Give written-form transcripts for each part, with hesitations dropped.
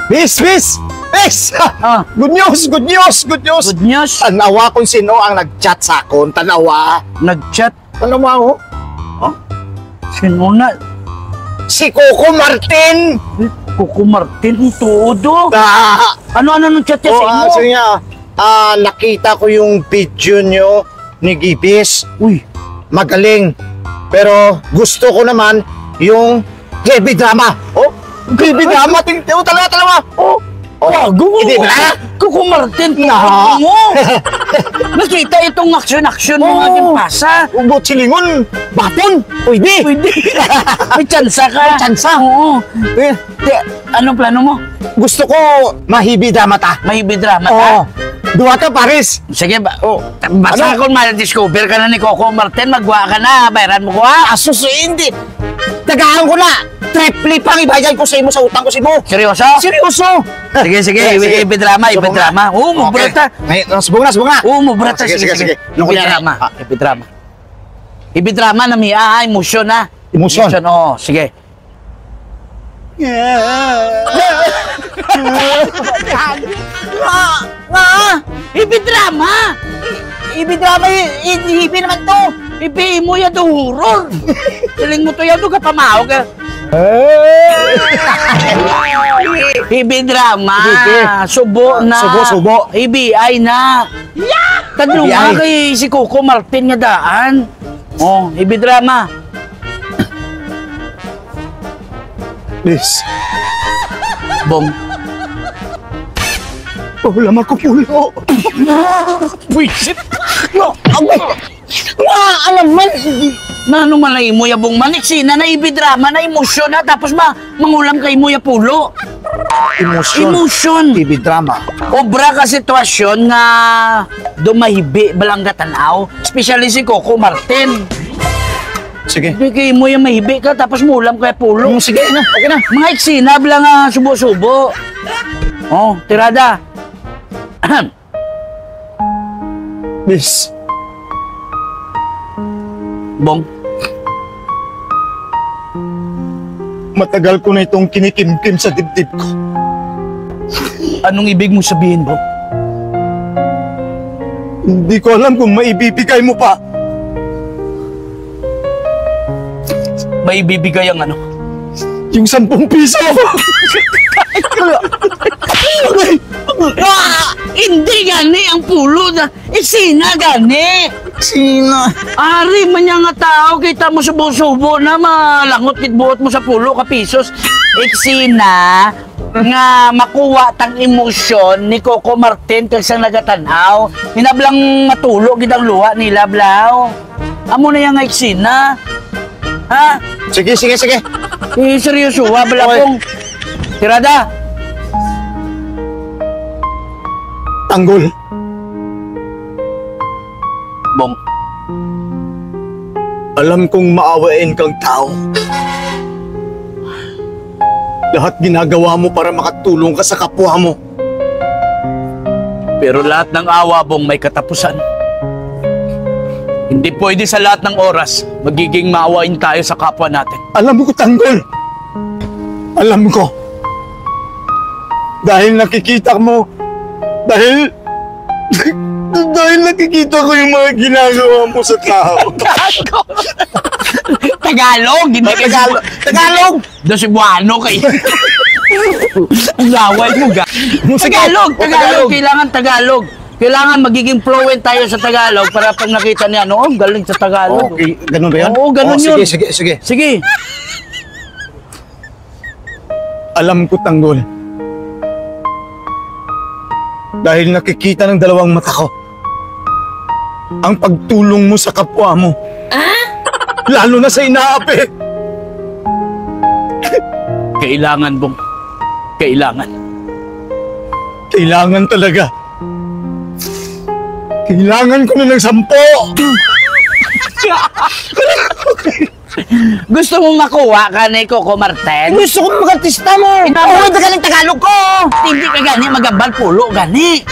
Miss! Good news! Good news? Tanawa kung sino ang nag-chat sa akon. Tanawa. Nag-chat? Tanawa ko. Sino na? Si Coco Martin! Coco Martin, tuodo. Ano nung chat niya sa imo? Sige nga. Nakita ko yung video nyo ni Gibis. Uy. Magaling. Pero gusto ko naman yung heavy drama. Heavy drama. Talaga. Gago. Hindi ba? Coco Martin, Na. mo. Nakita itong action mo nga din pasa. Ubot silingon. Baton. Pwede. May tsansa ka. Tsansa. Oo. Anong plano mo? Gusto ko mahibi drama ta. May drama ka? Duwa ka, Paris. Sige ba? Basta kung ma-discover ka na ni Coco Martin, magwa ka na. Bayaran mo ko ha. Asus, hindi. Tagahan ko na. Triple pang ibayad ko sa imo sa utang ko si mo. Seryoso? Seryoso. Sige. Ibidrama. Oo, mubrata. Subong na. Oo, mubrata. Sige. Ibidrama. Ibidrama na miya, emosyon na. Emosyon? Oo, sige. Ibidrama! Ibidrama, ihipi naman to. Ipi mo yan to horror. Siling mo to yan to kapamaw ka. Ibidrama. Subo na. Subo. IBI na. Tadlo nga kay si Coco Martin nga daan. Ibidrama. Please. Bong. Lamang ko pulo. Wisit. Alam man. Nano malay mo ya bong maniksina na ibidrama na emosyon na tapos mangulam kay mo ya pulo. Emosyon. Ibidrama. Obra ka sitwasyon nga dumahibi balangga tanaw. Especially si Coco Martin. Sige. Hindi kayo mo yung mahibi ka tapos mulam kay pulo. Sige na, okay na. Mga eksina bilang subo-subo. Tirada. Miss. Bong. Matagal ko na itong kinikimkim sa dibdib ko. Anong ibig mo sabihin, Bong? Hindi ko alam kung maibibigay mo pa. May ibibigay ang ano? Yung 10 piso. Hindi gani ang pulo na isina gani. Sina? Ari man nga tao kita mo subo-subo na malangot kitbuot mo sa pulo ka pisos. Eksina nga makuha tang emosyon ni Coco Martin kay sang nagatanaw. Hinablang matulog gid ang luha nila blaw. Amo na yang eksina. Ha? Sige. Seryoso, wala pong tirada. Tanggol. Bong. Alam kong maawain kang tao. Lahat ginagawa mo para makatulong ka sa kapwa mo. Pero lahat ng awa, Bong, may katapusan. Hindi pwede sa lahat ng oras magiging maawain tayo sa kapwa natin. Alam ko, Tanggol. Alam ko. Dahil nakikita mo, dahil nakikita ko yung mga ginagawa mo sa tao. Tagalog! Hindi Tagalog! Do Cebuano kayo. Ang laway mo, ga. Tagalog! Kailangan Tagalog. Kailangan magiging fluent tayo sa Tagalog para pag nakita niya, galing sa Tagalog. Okay, ganun ba yan? Oo, ganun yun. Sige. Alam ko, Tanggol. Dahil nakikita ng dalawang mata ko ang pagtulong mo sa kapwa mo. Lalo na sa inaapi. Kailangan, Bong. Kailangan. Kailangan talaga. Kailangan ko na ng 10. Gusto mo makuha ka ni Coco Martin? Gusto ko mag-artista mo. Oo, Tagalog. Tagalog ko! Hindi ka gani magambal pulo gani.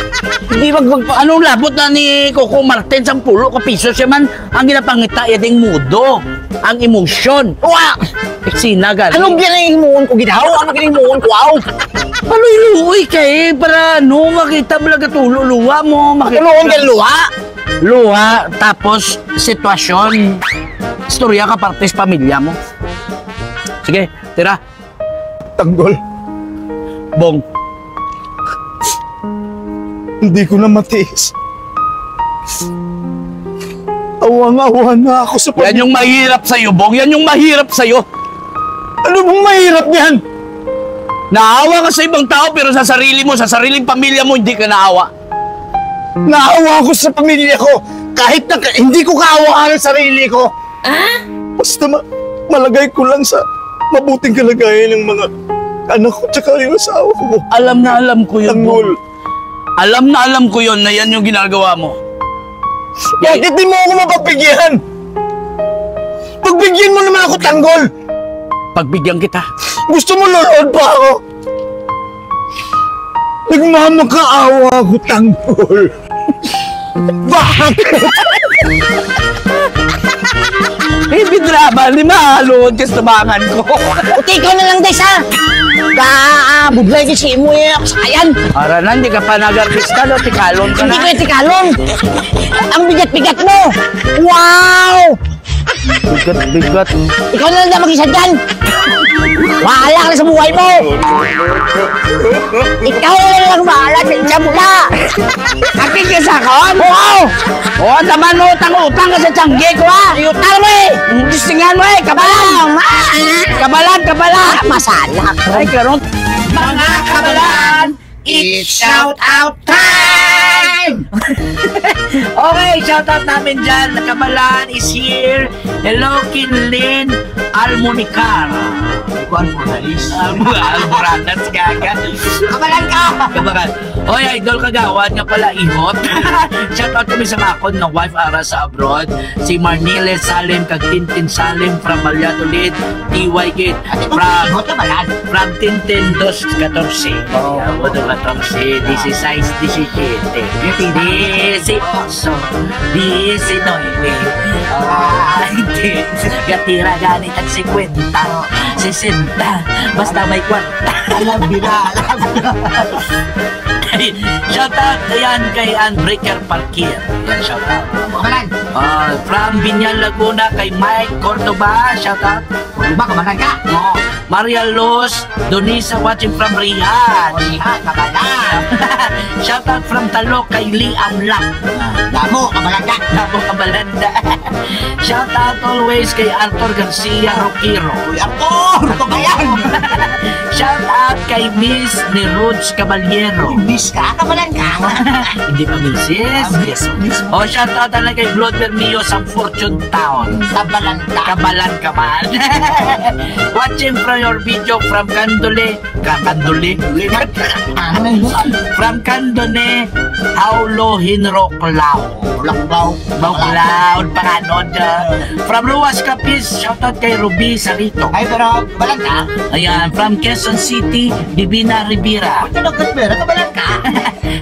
Hindi anong labot na ni Coco Martin sa pulo ka piso siya man ang ginapangita yading mudo. Ang emosyon. Wa! Eksina gani. Anong ginahimuon ko ginaw? Anong ginahimuon ko, aw? Paluy-luoy ka para no makita mo lang luwa mo. Matulungan ka luha? Luha, tapos sitwasyon. Istorya ka parte sa pamilya mo. Sige, tira. Tanggol, Bong. hindi ko na matiis. Awang-awa na ako sa Yan yung mahirap sa'yo, Bong. Yan yung mahirap sa'yo. Ano bang mahirap niyan? Naawa ka sa ibang tao pero sa sarili mo, sa sariling pamilya mo, hindi ka naawa. Naawa ako sa pamilya ko. Kahit na hindi ko kaawaan ang sarili ko. Basta malagay ko lang sa mabuting kalagayan ng mga anak ko tsaka yung asawa ko. Alam na alam ko yun, Tanggol, Bong. Alam na alam ko yun na yan yung ginagawa mo. bakit di mo ako mapagbigyan? Pagbigyan mo naman ako, Tanggol. Pagbigyan kita. Gusto mo lolood pa ako? Nagmamakaawa ako, Tanggol. Bakit? Baby drama, di mahalood ka sa tumangan ko. Uti ikaw na lang, Des, ha? Bublay kasi mo yung kasayan. Para na, hindi ka pa nag-artista, no? Tikalon ka Hindi ko na. yung tikalon. Ang bigat-bigat mo. Wow! Bigat. Ikaw na lang na mag-isa dyan. Bahala ka na sa buhay mo. Ikaw na lang bahala sa isa mula. Aking kisakon? Oo! Oo, taman mo, utang ka sa tiyangge ko, ha? Iutal mo eh! Distingan mo, kabalan! Kabalan! Masalak. Ay, karon. Mga kabalan, it's shout out time! Okay, shoutout namin dyan. Kabalan is here. Hello, Kinlin Almonicar. Almoranas gaga. Kabalan ka! Kabalan. Oy, idol kagawad nga pala ihot. Shoutout kami sa makon ng wife ara sa abroad. Si Marnile Salim, kag Tintin Salim from Valladolid, TY Gate. From Tintin 214. Oh, 214, 16, 17, 18, 19, 20, ganit ang 50, 60, basta may kwarta. Alam nila. Shoutout yan kay Unbreaker Parkir. Yan, shoutout. Kabalan! From Binyan, Laguna, kay Mike Cordoba. Shoutout. Ba, kabalan ka? Oh, Maria Luz Donisa watching from Riyadh. Kabalan! Shoutout from Talok kay Liam Lang. Damo, kabalan ka! Nabo Kabalanda. Shoutout always kay Arthur Garcia Roquiro. Uy, Arthur! Ito ba yan? Shoutout kay Miss ni Roots Caballero. Miss ka? Kabalan ka? Hindi pa Mrs. Miss. O shoutout na lang kay Blood Bermio sa Fortune Town. Kabalan ka. Kabalan ka man. Watching from your video from Candole. From Candone, Haulo Hinro Clau. Bawlaon, panganod. From Ruas Capiz, shoutout kay Ruby Sarito. Ay, pero kabalan ka? Ayan, from Quezon City, Divina Rivera. Ito lang pero kabalan ka?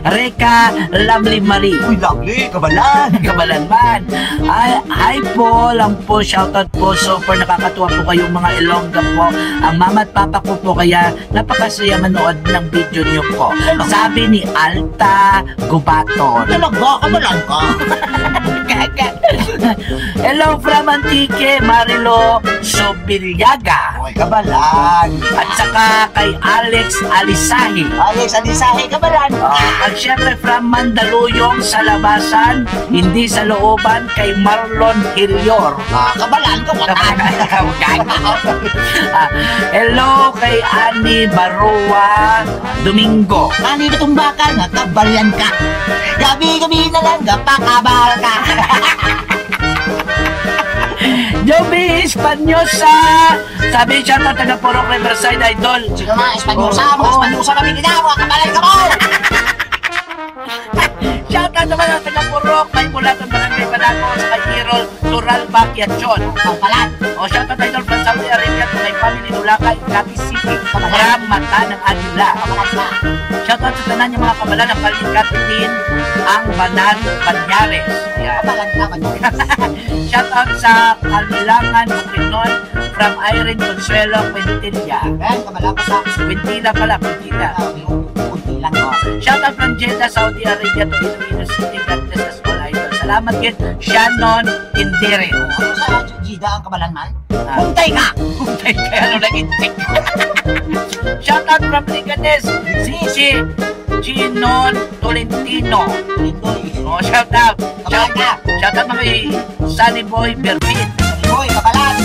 Reka Lovely Marie. Uy, lovely, kabalan. Kabalan man. Ay, hi po, lang po, shoutout po. Super nakakatuwa po kayong mga Ilongga po. Ang mama at papa ko po kaya napakasaya manood ng video niyo po. Sabi ni Alta Gubaton. Talaga, kabalan ka? Hello from Antique, Marilo Sobiliaga. Uy, kabalan. At saka kay Alex Alisahi. Alex, alisahe, kabalan. At syempre from Mandaluyong sa labasan, hindi sa looban, kay Marlon Hilior. Kabalan ka, Hello kay Ani Barua Domingo. Ani na tumbakan, kabalan ka. Gabi-gabi na lang, kapakabal ka. Joby Espanyosa. Sabi siya na taga Purok Riverside Idol. Sige nga, Espanyosa mo, Oo. Espanyosa kami kita, mga kabalan ka mo. Shout out naman ang taga Purok. May mula sa Barangay Banaco sa kay Irol Tural Bakiachon. Kabalan. O shout out Idol from Saudi Arabia to kay family Nulakay, Cavite City. From Mata Bata ng Agila. Kabalan ka. Shoutout sa tanan yung mga kabalan ng Palikapitin, ang Banan Banyares. Yan. Kabalan ka. Shoutout sa Kalilangan Bukidnon from Irene Consuelo Quintilla. Yan, kabalan ka sa... Quintilla pala, Quintilla. Kunti lang. Shoutout from Jeddah, Saudi Arabia to Iloilo City. God bless us all, idol. Salamat kid Shannon Indire. Ano sa Jida ang kabalan man? Puntay ka! Puntay ka, ano naging tik? Shoutout from Liganes, si Ginon Tolentino. Oh, shoutout! Kabalan ka. Shoutout mga Sunny Boy Berfin. Hoy, kabalan.